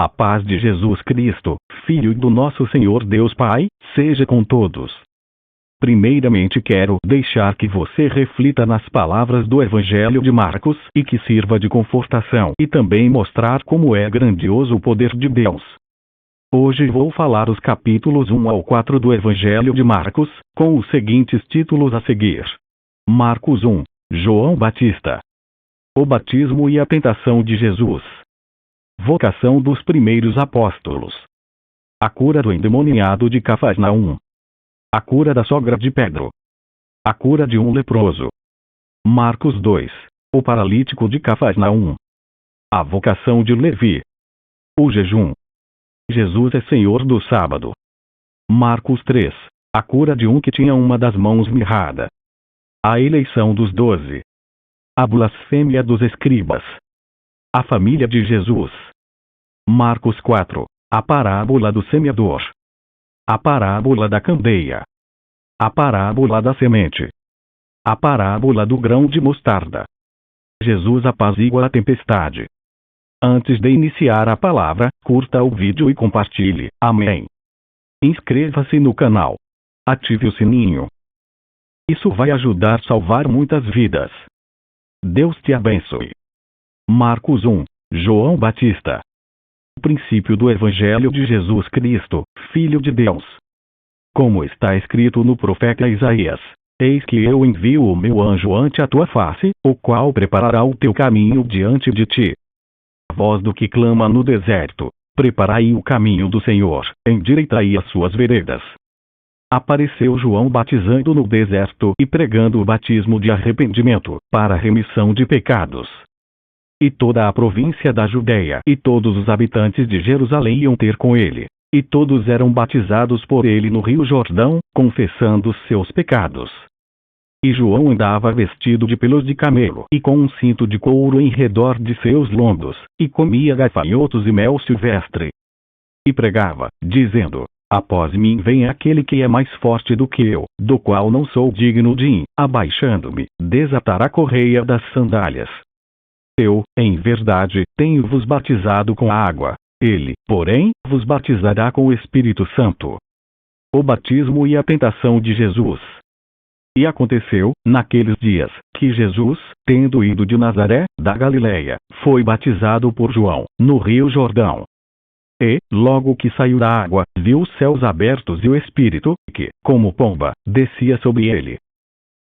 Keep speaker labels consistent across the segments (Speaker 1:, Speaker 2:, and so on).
Speaker 1: A paz de Jesus Cristo, Filho do nosso Senhor Deus Pai, seja com todos. Primeiramente quero deixar que você reflita nas palavras do Evangelho de Marcos e que sirva de confortação e também mostrar como é grandioso o poder de Deus. Hoje vou falar os capítulos 1 ao 4 do Evangelho de Marcos, com os seguintes títulos a seguir. Marcos 1. João Batista. O batismo e a tentação de Jesus. Vocação dos primeiros apóstolos. A cura do endemoniado de Cafarnaum. A cura da sogra de Pedro. A cura de um leproso. Marcos 2. O paralítico de Cafarnaum. A vocação de Levi. O jejum. Jesus é Senhor do sábado. Marcos 3. A cura de um que tinha uma das mãos mirrada. A eleição dos 12. A blasfêmia dos escribas. A família de Jesus. Marcos 4. A parábola do semeador. A parábola da candeia. A parábola da semente. A parábola do grão de mostarda. Jesus apazigua a tempestade. Antes de iniciar a palavra, curta o vídeo e compartilhe. Amém. Inscreva-se no canal. Ative o sininho. Isso vai ajudar a salvar muitas vidas. Deus te abençoe. Marcos 1. João Batista. O princípio do Evangelho de Jesus Cristo, Filho de Deus. Como está escrito no profeta Isaías: Eis que eu envio o meu anjo ante a tua face, o qual preparará o teu caminho diante de ti. A voz do que clama no deserto: preparai o caminho do Senhor, endireitai as suas veredas. Apareceu João batizando no deserto e pregando o batismo de arrependimento, para a remissão de pecados. E toda a província da Judeia e todos os habitantes de Jerusalém iam ter com ele, e todos eram batizados por ele no rio Jordão, confessando seus pecados. E João andava vestido de pelos de camelo e com um cinto de couro em redor de seus lombos, e comia gafanhotos e mel silvestre. E pregava, dizendo: Após mim vem aquele que é mais forte do que eu, do qual não sou digno de, abaixando-me, desatar a correia das sandálias. Eu, em verdade, tenho-vos batizado com água. Ele, porém, vos batizará com o Espírito Santo. O batismo e a tentação de Jesus. E aconteceu, naqueles dias, que Jesus, tendo ido de Nazaré, da Galileia, foi batizado por João, no rio Jordão. E, logo que saiu da água, viu os céus abertos e o Espírito, que, como pomba, descia sobre ele.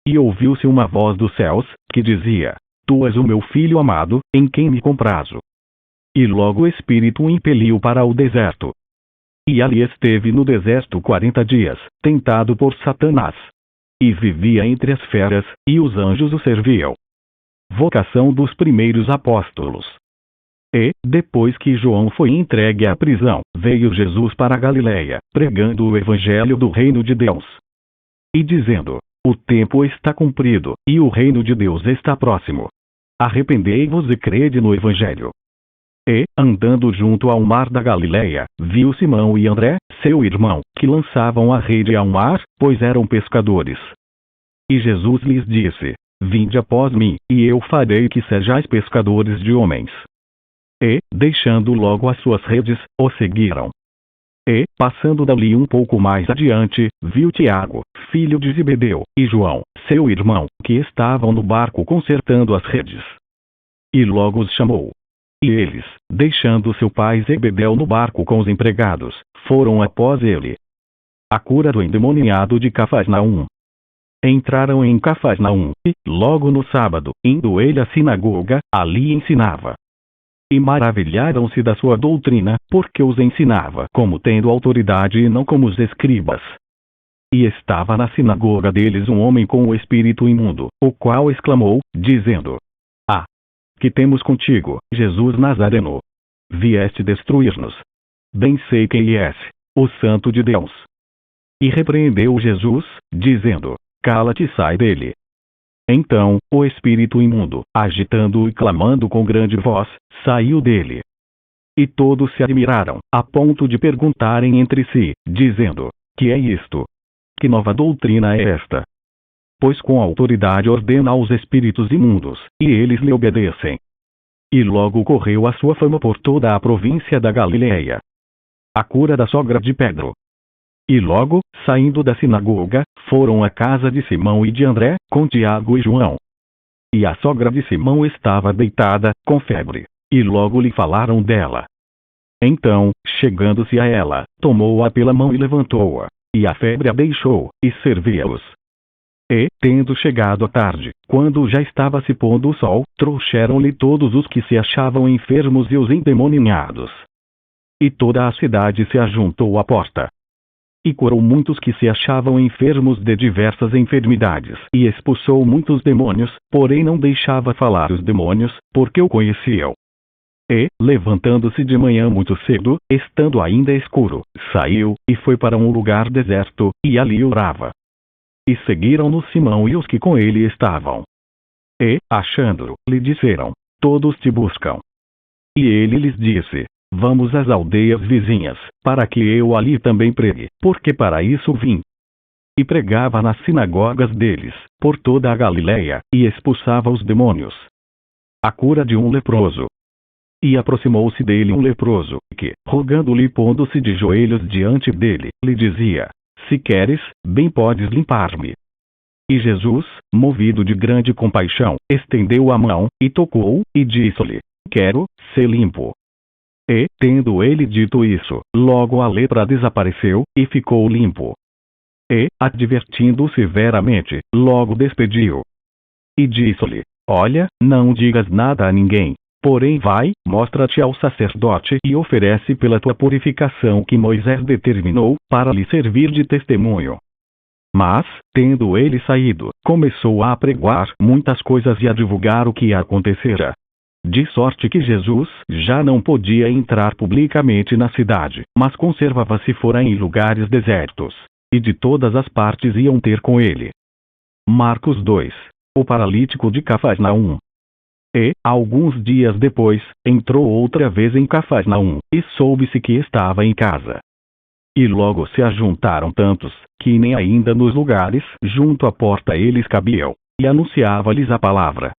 Speaker 1: E ouviu-se uma voz dos céus, que dizia: Tu és o meu filho amado, em quem me comprazo. E logo o Espírito o impeliu para o deserto. E ali esteve no deserto 40 dias, tentado por Satanás. E vivia entre as feras, e os anjos o serviam. Vocação dos primeiros apóstolos. E, depois que João foi entregue à prisão, veio Jesus para a Galileia, pregando o Evangelho do reino de Deus. E dizendo: O tempo está cumprido, e o reino de Deus está próximo. Arrependei-vos e crede no Evangelho. E, andando junto ao mar da Galileia, viu Simão e André, seu irmão, que lançavam a rede ao mar, pois eram pescadores. E Jesus lhes disse: Vinde após mim, e eu farei que sejais pescadores de homens. E, deixando logo as suas redes, o seguiram. E, passando dali um pouco mais adiante, viu Tiago, filho de Zebedeu, e João, seu irmão, que estavam no barco consertando as redes. E logo os chamou. E eles, deixando seu pai Zebedeu no barco com os empregados, foram após ele. A cura do endemoniado de Cafarnaum. Entraram em Cafarnaum, e, logo no sábado, indo ele à sinagoga, ali ensinava. E maravilharam-se da sua doutrina, porque os ensinava como tendo autoridade e não como os escribas. E estava na sinagoga deles um homem com o espírito imundo, o qual exclamou, dizendo: Ah! Que temos contigo, Jesus Nazareno? Vieste destruir-nos. Bem sei quem és, o Santo de Deus. E repreendeu Jesus, dizendo: Cala-te e sai dele. Então, o espírito imundo, agitando-o e clamando com grande voz, saiu dele. E todos se admiraram, a ponto de perguntarem entre si, dizendo: Que é isto? Que nova doutrina é esta? Pois com autoridade ordena aos espíritos imundos, e eles lhe obedecem. E logo correu a sua fama por toda a província da Galileia. A cura da sogra de Pedro. E logo, saindo da sinagoga, foram à casa de Simão e de André, com Tiago e João. E a sogra de Simão estava deitada, com febre. E logo lhe falaram dela. Então, chegando-se a ela, tomou-a pela mão e levantou-a. E a febre a deixou, e servia-os. E, tendo chegado a tarde, quando já estava se pondo o sol, trouxeram-lhe todos os que se achavam enfermos e os endemoniados. E toda a cidade se ajuntou à porta. E curou muitos que se achavam enfermos de diversas enfermidades, e expulsou muitos demônios, porém não deixava falar os demônios, porque o conheciam. E, levantando-se de manhã muito cedo, estando ainda escuro, saiu, e foi para um lugar deserto, e ali orava. E seguiram-no Simão e os que com ele estavam. E, achando-o, lhe disseram: todos te buscam. E ele lhes disse: vamos às aldeias vizinhas, para que eu ali também pregue, porque para isso vim. E pregava nas sinagogas deles, por toda a Galileia, e expulsava os demônios. A cura de um leproso. E aproximou-se dele um leproso, que, rogando-lhe e pondo-se de joelhos diante dele, lhe dizia: se queres, bem podes limpar-me. E Jesus, movido de grande compaixão, estendeu a mão, e tocou-o, e disse-lhe: quero, ser limpo. E, tendo ele dito isso, logo a lepra desapareceu, e ficou limpo. E, advertindo-o severamente, logo despediu. E disse-lhe: olha, não digas nada a ninguém. Porém vai, mostra-te ao sacerdote e oferece pela tua purificação que Moisés determinou, para lhe servir de testemunho. Mas, tendo ele saído, começou a apregoar muitas coisas e a divulgar o que acontecera. De sorte que Jesus já não podia entrar publicamente na cidade, mas conservava-se fora em lugares desertos. E de todas as partes iam ter com ele. Marcos 2. O paralítico de Cafarnaum. E, alguns dias depois, entrou outra vez em Cafarnaum, e soube-se que estava em casa. E logo se ajuntaram tantos, que nem ainda nos lugares junto à porta eles cabiam, e anunciava-lhes a palavra.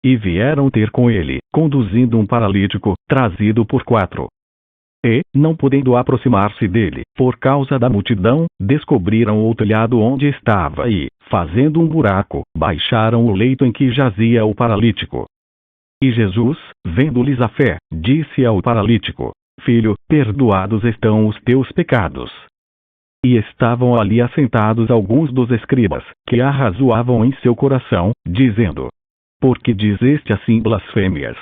Speaker 1: E vieram ter com ele, conduzindo um paralítico, trazido por 4. E, não podendo aproximar-se dele, por causa da multidão, descobriram o telhado onde estava e, fazendo um buraco, baixaram o leito em que jazia o paralítico. E Jesus, vendo-lhes a fé, disse ao paralítico: filho, perdoados estão os teus pecados. E estavam ali assentados alguns dos escribas, que arrazoavam em seu coração, dizendo: por que dizeste assim blasfêmias?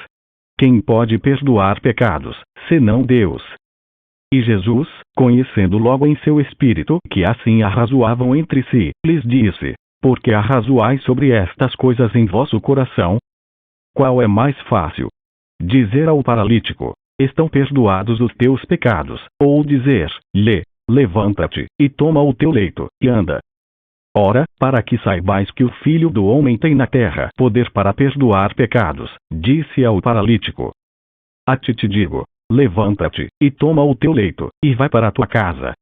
Speaker 1: Quem pode perdoar pecados, senão Deus? E Jesus, conhecendo logo em seu espírito que assim arrazoavam entre si, lhes disse: por que arrazoais sobre estas coisas em vosso coração? Qual é mais fácil? Dizer ao paralítico: estão perdoados os teus pecados, ou dizer-lhe: levanta-te, e toma o teu leito, e anda. Ora, para que saibais que o Filho do Homem tem na terra poder para perdoar pecados, disse ao paralítico: a ti te digo, levanta-te, e toma o teu leito, e vai para a tua casa.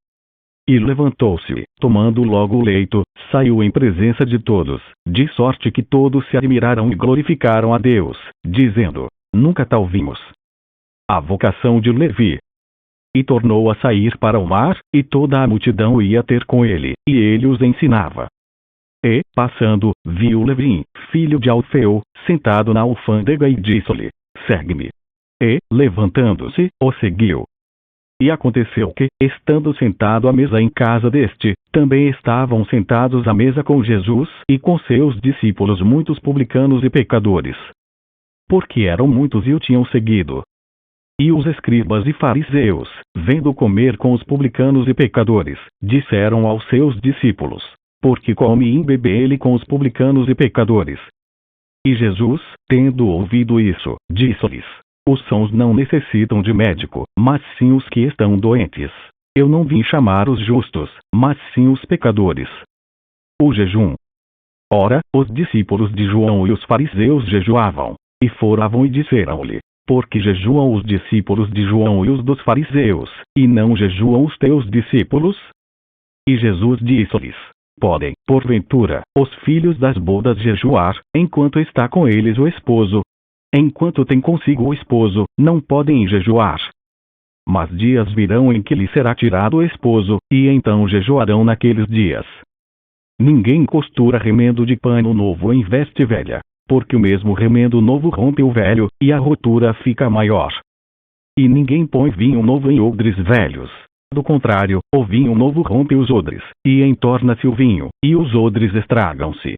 Speaker 1: E levantou-se, tomando logo o leito, saiu em presença de todos, de sorte que todos se admiraram e glorificaram a Deus, dizendo: nunca tal vimos. A vocação de Levi. E tornou a sair para o mar, e toda a multidão ia ter com ele, e ele os ensinava. E, passando, viu Levi, filho de Alfeu, sentado na alfândega e disse-lhe: segue-me. E, levantando-se, o seguiu. E aconteceu que, estando sentado à mesa em casa deste, também estavam sentados à mesa com Jesus e com seus discípulos muitos publicanos e pecadores. Porque eram muitos e o tinham seguido. E os escribas e fariseus, vendo comer com os publicanos e pecadores, disseram aos seus discípulos: por que come e bebe ele com os publicanos e pecadores? E Jesus, tendo ouvido isso, disse-lhes: os sãos não necessitam de médico, mas sim os que estão doentes. Eu não vim chamar os justos, mas sim os pecadores. O jejum. Ora, os discípulos de João e os fariseus jejuavam, e foravam e disseram-lhe: por que jejuam os discípulos de João e os dos fariseus, e não jejuam os teus discípulos? E Jesus disse-lhes: podem, porventura, os filhos das bodas jejuar, enquanto está com eles o esposo? enquanto tem consigo o esposo, não podem jejuar. Mas dias virão em que lhe será tirado o esposo, e então jejuarão naqueles dias. Ninguém costura remendo de pano novo em veste velha, porque o mesmo remendo novo rompe o velho, e a rotura fica maior. E ninguém põe vinho novo em odres velhos. Do contrário, o vinho novo rompe os odres, e entorna-se o vinho, e os odres estragam-se.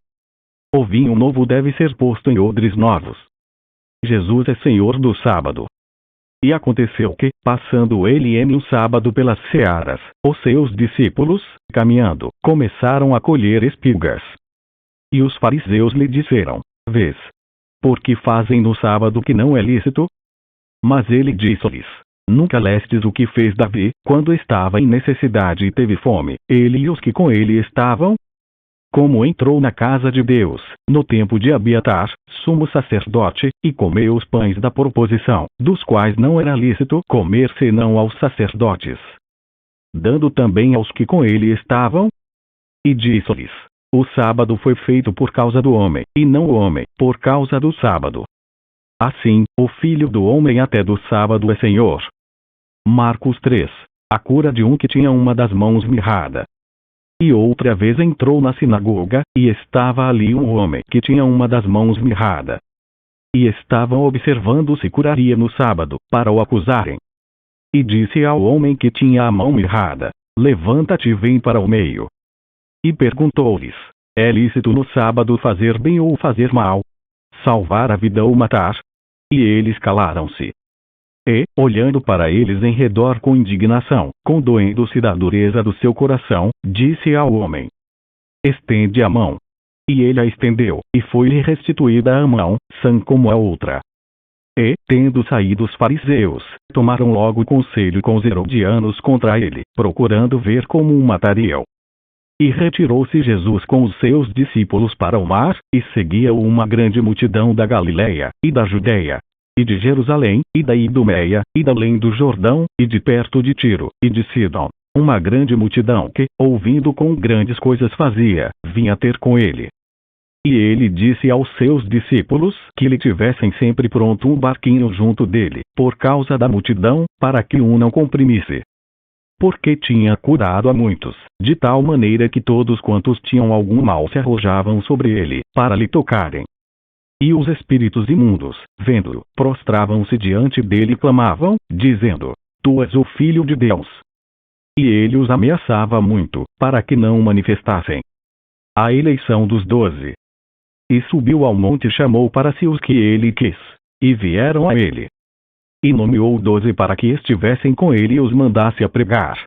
Speaker 1: O vinho novo deve ser posto em odres novos. Jesus é Senhor do sábado. E aconteceu que, passando ele em um sábado pelas searas, os seus discípulos, caminhando, começaram a colher espigas. E os fariseus lhe disseram: Vês, por que fazem no sábado que não é lícito? Mas ele disse-lhes: Nunca lestes o que fez Davi, quando estava em necessidade e teve fome, ele e os que com ele estavam? Como entrou na casa de Deus, no tempo de Abiatar, sumo sacerdote, e comeu os pães da proposição, dos quais não era lícito comer senão aos sacerdotes, dando também aos que com ele estavam? E disse-lhes: O sábado foi feito por causa do homem, e não o homem, por causa do sábado. Assim, o Filho do Homem até do sábado é Senhor. Marcos 3. A cura de um que tinha uma das mãos mirrada. E outra vez entrou na sinagoga, e estava ali um homem que tinha uma das mãos mirrada. E estavam observando se curaria no sábado, para o acusarem. E disse ao homem que tinha a mão mirrada: Levanta-te e vem para o meio. E perguntou-lhes: É lícito no sábado fazer bem ou fazer mal? Salvar a vida ou matar? E eles calaram-se. E, olhando para eles em redor com indignação, condoendo-se da dureza do seu coração, disse ao homem: Estende a mão. E ele a estendeu, e foi-lhe restituída a mão, sã como a outra. E, tendo saído os fariseus, tomaram logo conselho com os herodianos contra ele, procurando ver como o matariam. E retirou-se Jesus com os seus discípulos para o mar, e seguia-o uma grande multidão da Galiléia, e da Judéia, e de Jerusalém, e da Idumeia, e da além do Jordão, e de perto de Tiro, e de Sidom, uma grande multidão que, ouvindo com grandes coisas fazia, vinha ter com ele. E ele disse aos seus discípulos que lhe tivessem sempre pronto um barquinho junto dele, por causa da multidão, para que o não comprimisse. Porque tinha curado a muitos, de tal maneira que todos quantos tinham algum mal se arrojavam sobre ele, para lhe tocarem. E os espíritos imundos, vendo-o, prostravam-se diante dele e clamavam, dizendo: Tu és o Filho de Deus. E ele os ameaçava muito, para que não o manifestassem. A eleição dos 12. E subiu ao monte e chamou para si os que ele quis, e vieram a ele. E nomeou 12 para que estivessem com ele e os mandasse a pregar.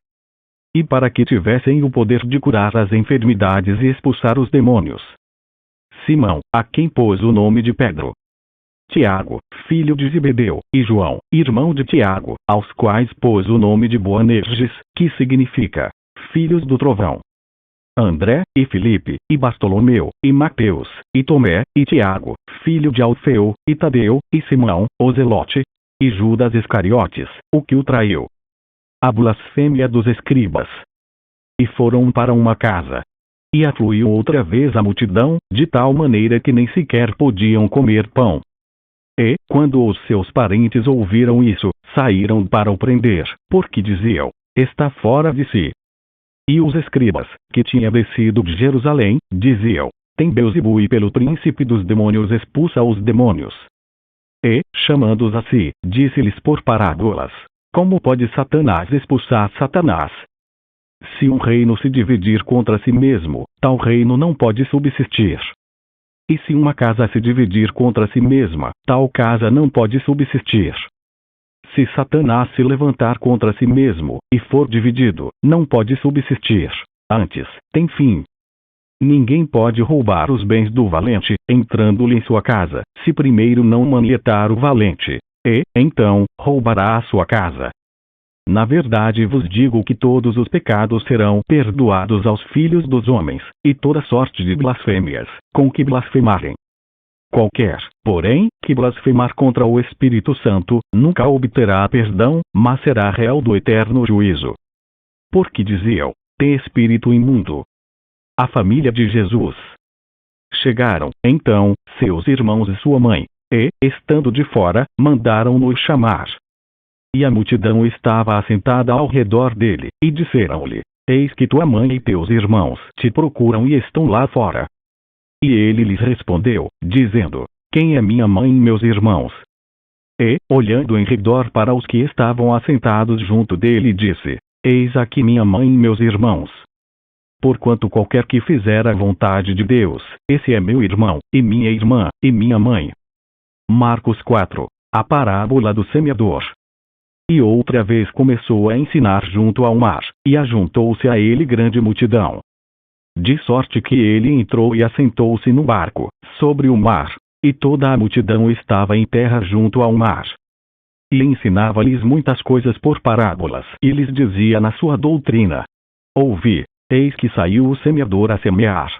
Speaker 1: E para que tivessem o poder de curar as enfermidades e expulsar os demônios. Simão, a quem pôs o nome de Pedro. Tiago, filho de Zebedeu, e João, irmão de Tiago, aos quais pôs o nome de Boanerges, que significa filhos do trovão. André, e Filipe, e Bartolomeu, e Mateus, e Tomé, e Tiago, filho de Alfeu, e Tadeu, e Simão, o Zelote, e Judas Iscariotes, o que o traiu. A blasfêmia dos escribas. E foram para uma casa. E afluiu outra vez a multidão, de tal maneira que nem sequer podiam comer pão. E, quando os seus parentes ouviram isso, saíram para o prender, porque diziam: Está fora de si. E os escribas, que tinham descido de Jerusalém, diziam: Tem Beelzebul e pelo príncipe dos demônios expulsa os demônios. E, chamando-os a si, disse-lhes por parábolas: Como pode Satanás expulsar Satanás? Se um reino se dividir contra si mesmo, tal reino não pode subsistir. E se uma casa se dividir contra si mesma, tal casa não pode subsistir. Se Satanás se levantar contra si mesmo, e for dividido, não pode subsistir. Antes, tem fim. Ninguém pode roubar os bens do valente, entrando-lhe em sua casa, se primeiro não manietar o valente. E, então, roubará a sua casa. Na verdade vos digo que todos os pecados serão perdoados aos filhos dos homens, e toda sorte de blasfêmias, com que blasfemarem. Qualquer, porém, que blasfemar contra o Espírito Santo, nunca obterá perdão, mas será réu do eterno juízo. Porque diziam: Tem espírito imundo. A família de Jesus. Chegaram, então, seus irmãos e sua mãe, E, estando de fora, mandaram-no chamar. E a multidão estava assentada ao redor dele, e disseram-lhe: Eis que tua mãe e teus irmãos te procuram e estão lá fora. E ele lhes respondeu, dizendo: Quem é minha mãe e meus irmãos? E, olhando em redor para os que estavam assentados junto dele, disse: Eis aqui minha mãe e meus irmãos. Porquanto qualquer que fizer a vontade de Deus, esse é meu irmão, e minha irmã, e minha mãe. Marcos 4. A parábola do semeador. E outra vez começou a ensinar junto ao mar, e ajuntou-se a ele grande multidão. De sorte que ele entrou e assentou-se no barco, sobre o mar, e toda a multidão estava em terra junto ao mar. E ensinava-lhes muitas coisas por parábolas, e lhes dizia na sua doutrina: Ouvi, eis que saiu o semeador a semear.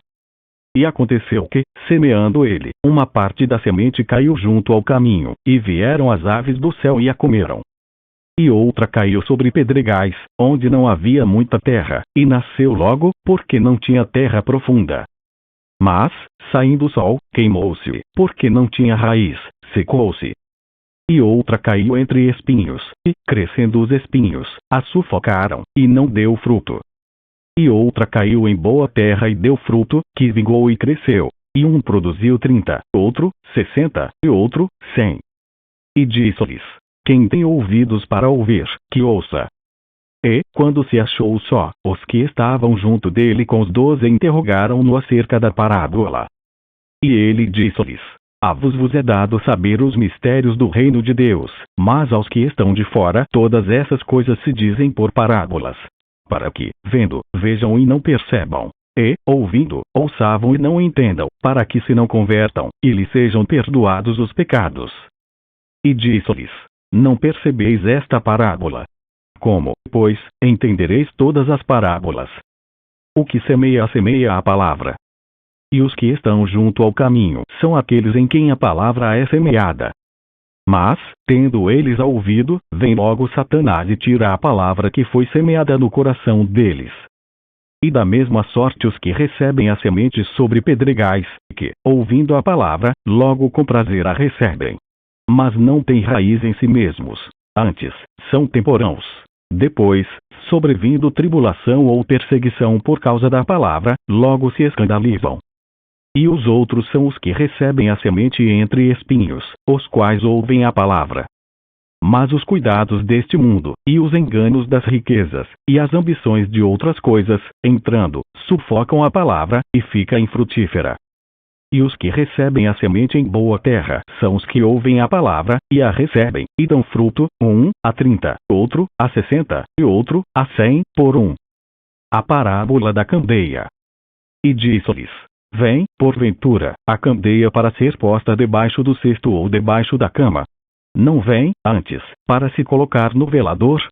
Speaker 1: E aconteceu que, semeando ele, uma parte da semente caiu junto ao caminho, e vieram as aves do céu e a comeram. E outra caiu sobre pedregais, onde não havia muita terra, e nasceu logo, porque não tinha terra profunda. Mas, saindo o sol, queimou-se, porque não tinha raiz, secou-se. E outra caiu entre espinhos, e, crescendo os espinhos, a sufocaram, e não deu fruto. E outra caiu em boa terra e deu fruto, que vingou e cresceu, e um produziu 30, outro, 60, e outro, 100. E disse-lhes: Quem tem ouvidos para ouvir, que ouça. E, quando se achou só, os que estavam junto dele com os 12 interrogaram-no acerca da parábola. E ele disse-lhes: A vos é dado saber os mistérios do reino de Deus, mas aos que estão de fora todas essas coisas se dizem por parábolas, para que, vendo, vejam e não percebam, e, ouvindo, ouçam e não entendam, para que se não convertam, e lhes sejam perdoados os pecados. E disse-lhes: Não percebeis esta parábola? Como, pois, entendereis todas as parábolas? O que semeia a palavra. E os que estão junto ao caminho são aqueles em quem a palavra é semeada. Mas, tendo eles ouvido, vem logo Satanás e tira a palavra que foi semeada no coração deles. E da mesma sorte os que recebem a semente sobre pedregais, que, ouvindo a palavra, logo com prazer a recebem. Mas não têm raiz em si mesmos, antes, são temporãos. Depois, sobrevindo tribulação ou perseguição por causa da palavra, logo se escandalizam. E os outros são os que recebem a semente entre espinhos, os quais ouvem a palavra. Mas os cuidados deste mundo, e os enganos das riquezas, e as ambições de outras coisas, entrando, sufocam a palavra, e fica infrutífera. E os que recebem a semente em boa terra são os que ouvem a palavra, e a recebem, e dão fruto, um, a 30, outro, a 60, e outro, a 100, por um. A parábola da candeia. E disse-lhes: Vem, porventura, a candeia para ser posta debaixo do cesto ou debaixo da cama? Não vem, antes, para se colocar no velador?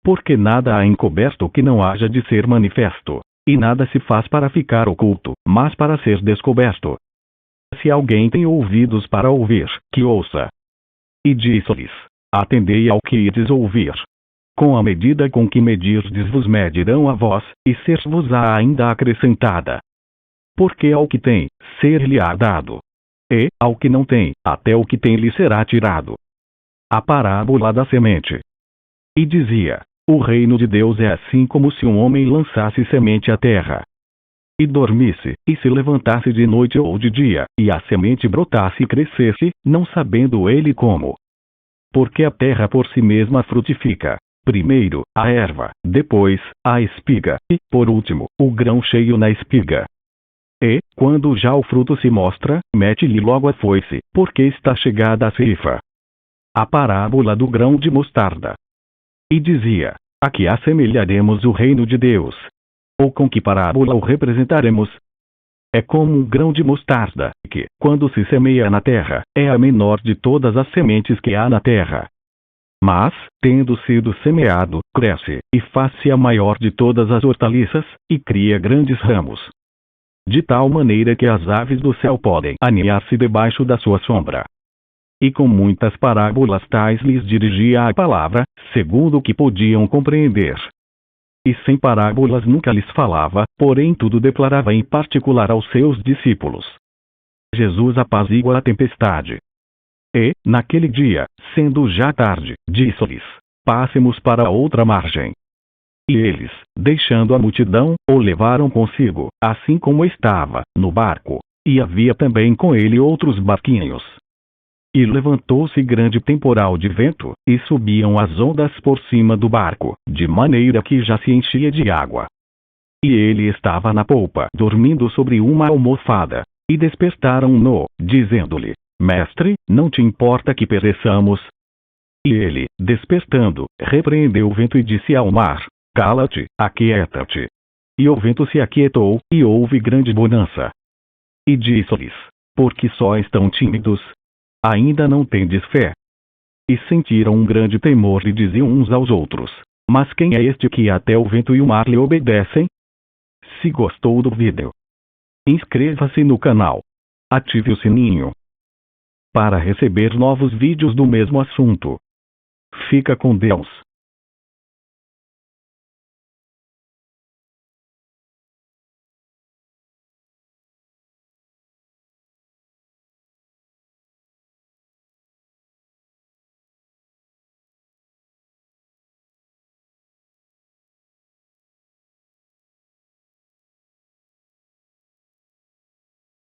Speaker 1: Porque nada há encoberto que não haja de ser manifesto. E nada se faz para ficar oculto, mas para ser descoberto. Se alguém tem ouvidos para ouvir, que ouça. E disse-lhes: Atendei ao que ides ouvir. Com a medida com que medirdes vos medirão a vós, e ser-vos-á ainda acrescentada. Porque ao que tem, ser-lhe-á dado. E, ao que não tem, até o que tem lhe será tirado. A parábola da semente. E dizia: O reino de Deus é assim como se um homem lançasse semente à terra. E dormisse, e se levantasse de noite ou de dia, e a semente brotasse e crescesse, não sabendo ele como. Porque a terra por si mesma frutifica, primeiro, a erva, depois, a espiga, e, por último, o grão cheio na espiga. E, quando já o fruto se mostra, mete-lhe logo a foice, porque está chegada a ceifa. A parábola do grão de mostarda. E dizia: A que assemelharemos o reino de Deus? Ou com que parábola o representaremos? É como um grão de mostarda, que, quando se semeia na terra, é a menor de todas as sementes que há na terra. Mas, tendo sido semeado, cresce, e faz-se a maior de todas as hortaliças, e cria grandes ramos. De tal maneira que as aves do céu podem aninhar-se debaixo da sua sombra. E com muitas parábolas tais lhes dirigia a palavra, segundo o que podiam compreender. E sem parábolas nunca lhes falava, porém tudo declarava em particular aos seus discípulos. Jesus apazigua a tempestade. E, naquele dia, sendo já tarde, disse-lhes: passemos para a outra margem. E eles, deixando a multidão, o levaram consigo, assim como estava, no barco. E havia também com ele outros barquinhos. E levantou-se grande temporal de vento, e subiam as ondas por cima do barco, de maneira que já se enchia de água. E ele estava na polpa, dormindo sobre uma almofada. E despertaram-no, dizendo-lhe: Mestre, não te importa que pereçamos? E ele, despertando, repreendeu o vento e disse ao mar: Cala-te, aquieta-te. E o vento se aquietou, e houve grande bonança. E disse-lhes: Por que só estão tímidos? Ainda não tendes fé? E sentiram um grande temor e diziam uns aos outros: Mas quem é este que até o vento e o mar lhe obedecem? Se gostou do vídeo, inscreva-se no canal. Ative o sininho para receber novos vídeos do mesmo assunto. Fica com Deus.